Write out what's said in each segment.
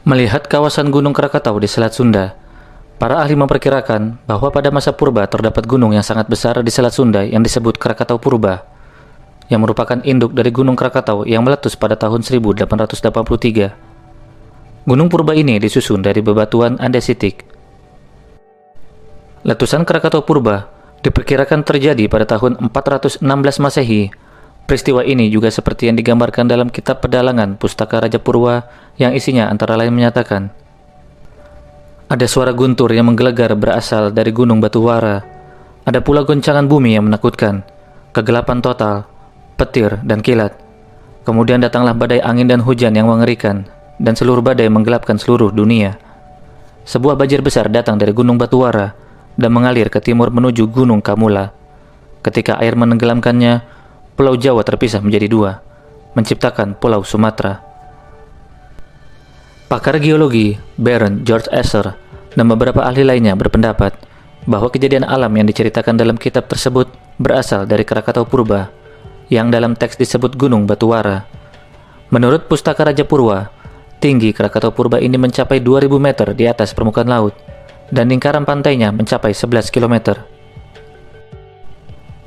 Melihat kawasan Gunung Krakatau di Selat Sunda, para ahli memperkirakan bahwa pada masa purba terdapat gunung yang sangat besar di Selat Sunda yang disebut Krakatau Purba, yang merupakan induk dari Gunung Krakatau yang meletus pada tahun 1883. Gunung Purba ini disusun dari bebatuan andesitik. Letusan Krakatau Purba diperkirakan terjadi pada tahun 416 Masehi. Peristiwa ini juga seperti yang digambarkan dalam kitab pedalangan Pustaka Raja Purwa yang isinya antara lain menyatakan, ada suara guntur yang menggelegar berasal dari Gunung Batuwara. Ada pula goncangan bumi yang menakutkan, kegelapan total, petir dan kilat. Kemudian datanglah badai angin dan hujan yang mengerikan, dan seluruh badai menggelapkan seluruh dunia. Sebuah banjir besar datang dari Gunung Batuwara dan mengalir ke timur menuju Gunung Kamula. Ketika air menenggelamkannya, Pulau Jawa terpisah menjadi dua, menciptakan Pulau Sumatera. Pakar geologi Baron George Esser dan beberapa ahli lainnya berpendapat bahwa kejadian alam yang diceritakan dalam kitab tersebut berasal dari Krakatau Purba, yang dalam teks disebut Gunung Batuwara. Menurut Pustaka Raja Purwa, tinggi Krakatau Purba ini mencapai 2000 meter di atas permukaan laut, dan lingkaran pantainya mencapai 11 km.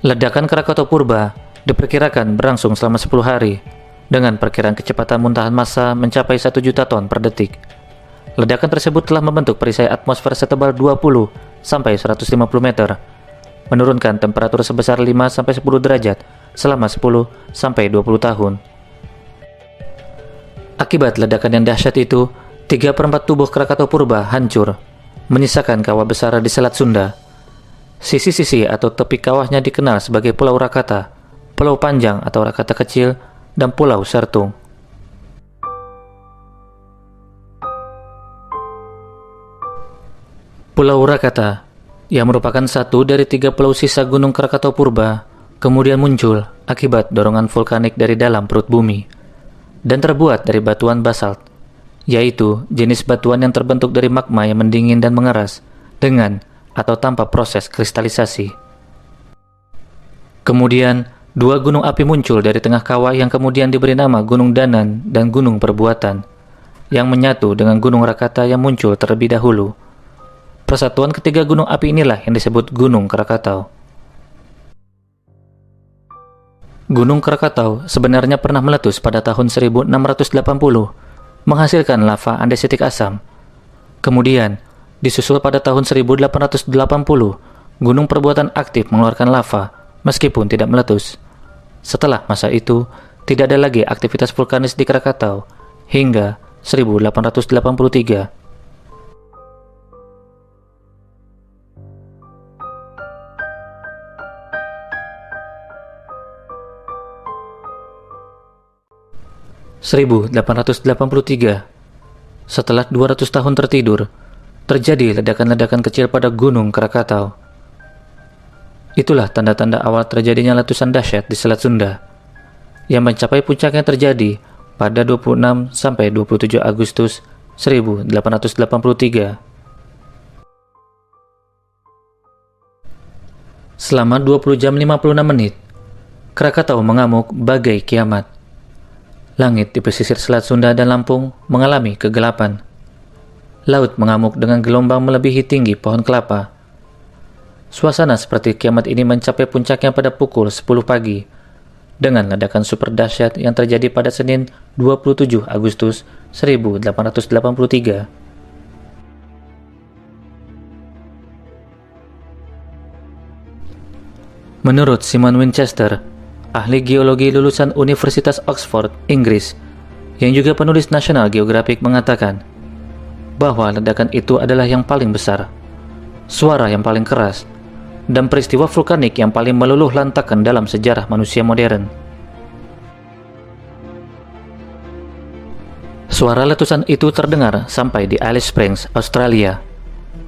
Ledakan Krakatau Purba diperkirakan berlangsung selama 10 hari, dengan perkiraan kecepatan muntahan massa mencapai 1 juta ton per detik. Ledakan tersebut telah membentuk perisai atmosfer setebal 20 sampai 150 meter, menurunkan temperatur sebesar 5 sampai 10 derajat selama 10 sampai 20 tahun. Akibat ledakan yang dahsyat itu, 3/4 tubuh Krakatau Purba hancur, menyisakan kawah besar di Selat Sunda. Sisi-sisi atau tepi kawahnya dikenal sebagai Pulau Rakata, Pulau Panjang atau Rakata Kecil, dan Pulau Sertung. Pulau Rakata, yang merupakan satu dari 3 pulau sisa Gunung Krakatau Purba, kemudian muncul akibat dorongan vulkanik dari dalam perut bumi, dan terbuat dari batuan basalt, yaitu jenis batuan yang terbentuk dari magma yang mendingin dan mengeras, dengan atau tanpa proses kristalisasi. Kemudian, 2 gunung api muncul dari tengah kawah yang kemudian diberi nama Gunung Danan dan Gunung Perbuatan, yang menyatu dengan Gunung Rakata yang muncul terlebih dahulu. Persatuan ketiga gunung api inilah yang disebut Gunung Krakatau. Gunung Krakatau sebenarnya pernah meletus pada tahun 1680, menghasilkan lava andesitik asam. Kemudian, disusul pada tahun 1880, Gunung Perbuatan aktif mengeluarkan lava, meskipun tidak meletus. Setelah masa itu, tidak ada lagi aktivitas vulkanis di Krakatau hingga 1883. Setelah 200 tahun tertidur, terjadi ledakan-ledakan kecil pada Gunung Krakatau. Itulah tanda-tanda awal terjadinya letusan dahsyat di Selat Sunda, yang mencapai puncaknya terjadi pada 26 sampai 27 Agustus 1883. Selama 20 jam 56 menit, Krakatau mengamuk bagai kiamat. Langit di pesisir Selat Sunda dan Lampung mengalami kegelapan. Laut mengamuk dengan gelombang melebihi tinggi pohon kelapa. Suasana seperti kiamat ini mencapai puncaknya pada pukul 10 pagi, dengan ledakan super dahsyat yang terjadi pada Senin 27 Agustus 1883. Menurut Simon Winchester, ahli geologi lulusan Universitas Oxford, Inggris, yang juga penulis National Geographic, mengatakan bahwa ledakan itu adalah yang paling besar, suara yang paling keras, dan peristiwa vulkanik yang paling meluluh lantakan dalam sejarah manusia modern. Suara letusan itu terdengar sampai di Alice Springs, Australia,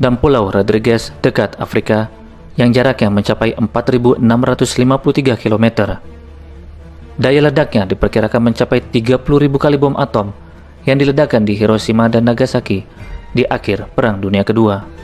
dan Pulau Rodrigues dekat Afrika, yang jaraknya mencapai 4.653 km. Daya ledaknya diperkirakan mencapai 30.000 kali bom atom yang diledakkan di Hiroshima dan Nagasaki di akhir Perang Dunia Kedua.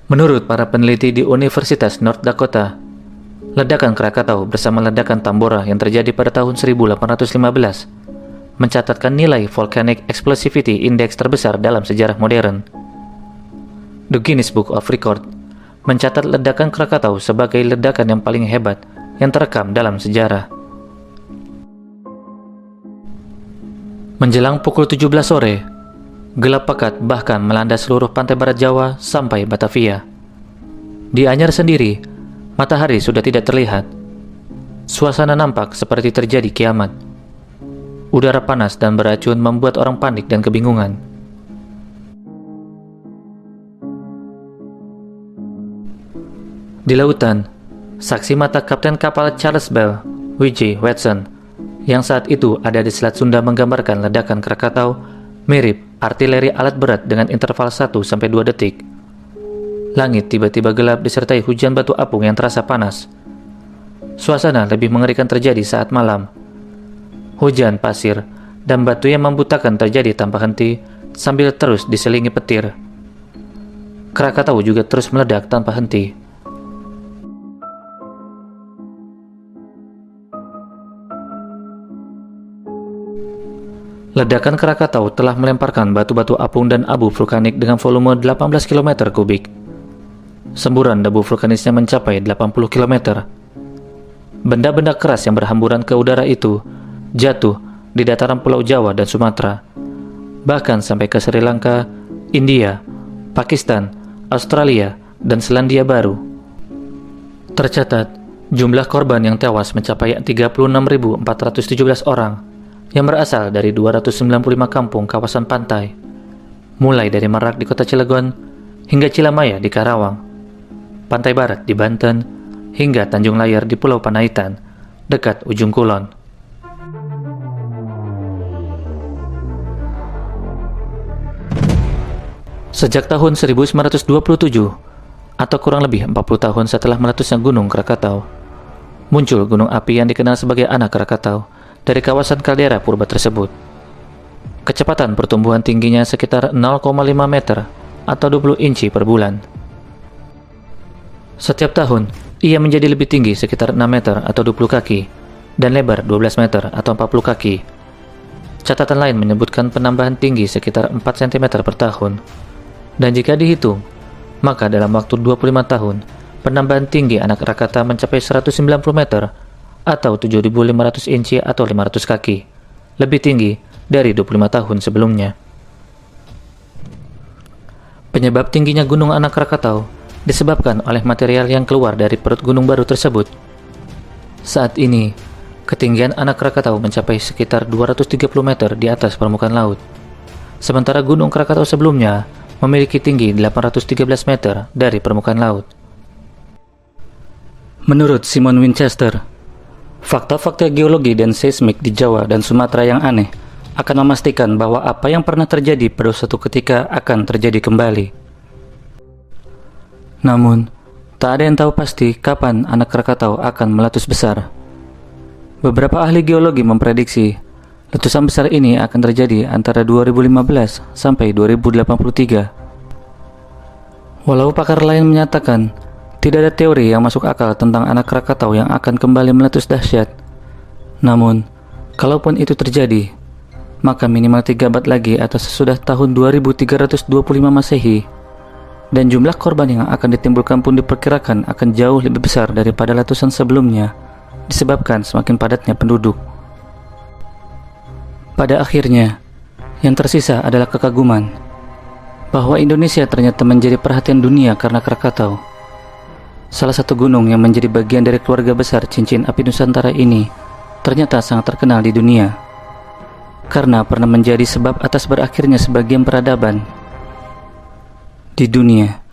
Menurut para peneliti di Universitas North Dakota, ledakan Krakatau bersama ledakan Tambora yang terjadi pada tahun 1815 mencatatkan nilai Volcanic Explosivity Index terbesar dalam sejarah modern. The Guinness Book of Record mencatat ledakan Krakatau sebagai ledakan yang paling hebat yang terekam dalam sejarah. Menjelang pukul 17 sore, gelap pekat bahkan melanda seluruh pantai barat Jawa sampai Batavia. Di Anyar sendiri, matahari sudah tidak terlihat. Suasana nampak seperti terjadi kiamat. Udara panas dan beracun membuat orang panik dan kebingungan. Di lautan, saksi mata Kapten kapal Charles Bell, W.J. Watson, yang saat itu ada di Selat Sunda menggambarkan ledakan Krakatau mirip artileri alat berat dengan interval 1-2 detik. Langit tiba-tiba gelap disertai hujan batu apung yang terasa panas. Suasana lebih mengerikan terjadi saat malam. Hujan, pasir, dan batu yang membutakan terjadi tanpa henti sambil terus diselingi petir. Krakatau juga terus meledak tanpa henti. Ledakan Krakatau telah melemparkan batu-batu apung dan abu vulkanik dengan volume 18 km kubik. Semburan debu vulkanisnya mencapai 80 km. Benda-benda keras yang berhamburan ke udara itu jatuh di dataran Pulau Jawa dan Sumatera, bahkan sampai ke Sri Lanka, India, Pakistan, Australia, dan Selandia Baru. Tercatat, jumlah korban yang tewas mencapai 36.417 orang yang berasal dari 295 kampung kawasan pantai, mulai dari Merak di kota Cilegon hingga Cilamaya di Karawang, Pantai Barat di Banten, hingga Tanjung Layar di Pulau Panaitan, dekat ujung kulon. Sejak tahun 1927, atau kurang lebih 40 tahun setelah meletusnya Gunung Krakatau, muncul gunung api yang dikenal sebagai anak Krakatau dari kawasan kaldera purba tersebut. Kecepatan pertumbuhan tingginya sekitar 0,5 meter atau 20 inci per bulan. Setiap tahun, ia menjadi lebih tinggi sekitar 6 meter atau 20 kaki dan lebar 12 meter atau 40 kaki. Catatan lain menyebutkan penambahan tinggi sekitar 4 cm per tahun. Dan jika dihitung, maka dalam waktu 25 tahun, penambahan tinggi anak Krakatau mencapai 190 meter atau 7.500 inci atau 500 kaki, lebih tinggi dari 25 tahun sebelumnya. Penyebab tingginya gunung anak Krakatau disebabkan oleh material yang keluar dari perut gunung baru tersebut. Saat ini, ketinggian anak Krakatau mencapai sekitar 230 meter di atas permukaan laut. Sementara gunung Krakatau sebelumnya memiliki tinggi 813 meter dari permukaan laut. Menurut Simon Winchester, fakta-fakta geologi dan seismik di Jawa dan Sumatera yang aneh akan memastikan bahwa apa yang pernah terjadi pada suatu ketika akan terjadi kembali. Namun, tak ada yang tahu pasti kapan anak Krakatau akan meletus besar. Beberapa ahli geologi memprediksi letusan besar ini akan terjadi antara 2015 sampai 2083. Walau pakar lain menyatakan tidak ada teori yang masuk akal tentang anak Krakatau yang akan kembali meletus dahsyat. Namun, kalaupun itu terjadi, maka minimal 3 abad lagi atau sesudah tahun 2325 Masehi, dan jumlah korban yang akan ditimbulkan pun diperkirakan akan jauh lebih besar daripada letusan sebelumnya, disebabkan semakin padatnya penduduk. Pada akhirnya, yang tersisa adalah kekaguman bahwa Indonesia ternyata menjadi perhatian dunia karena Krakatau. Salah satu gunung yang menjadi bagian dari keluarga besar cincin api Nusantara ini ternyata sangat terkenal di dunia karena pernah menjadi sebab atas berakhirnya sebagian peradaban di dunia.